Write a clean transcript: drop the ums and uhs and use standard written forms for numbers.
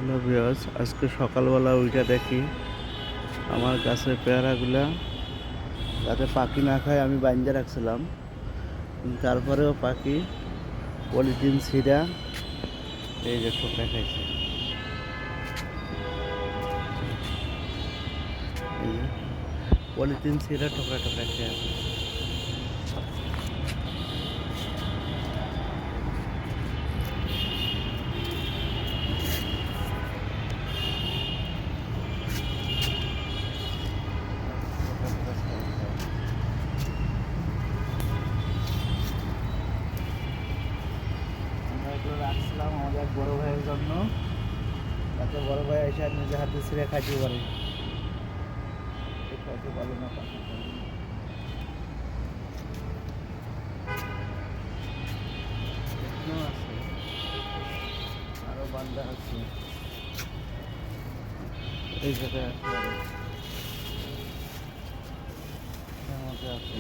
Hello viewers, আজকে সকালবেলা উইটা দেখি আমার গাছের পেয়ারাগুলা যাতে পাখি না খায় আমি বাইন্ধে রাখছিলাম, কিন্তু তারপরেও পাখি পলিথিন ছিঁড়া এই যে ঠোকরা খাইছে। এই যে পলিথিন ছিঁড়া ঠোকরা ঠোকরা খেয়ে আমরা এগুলো রাখছিলাম আমাদের এক বড় ভাইয়ের জন্য, যাতে বড় ভাই এসে নিজে হাতে ছিঁড়ে খাইতে পারে। খাইতে পারলো না পাখি এখনো আছে, আরো বান্দা আছে এই জায়গায় আছে, মধ্যে আছে।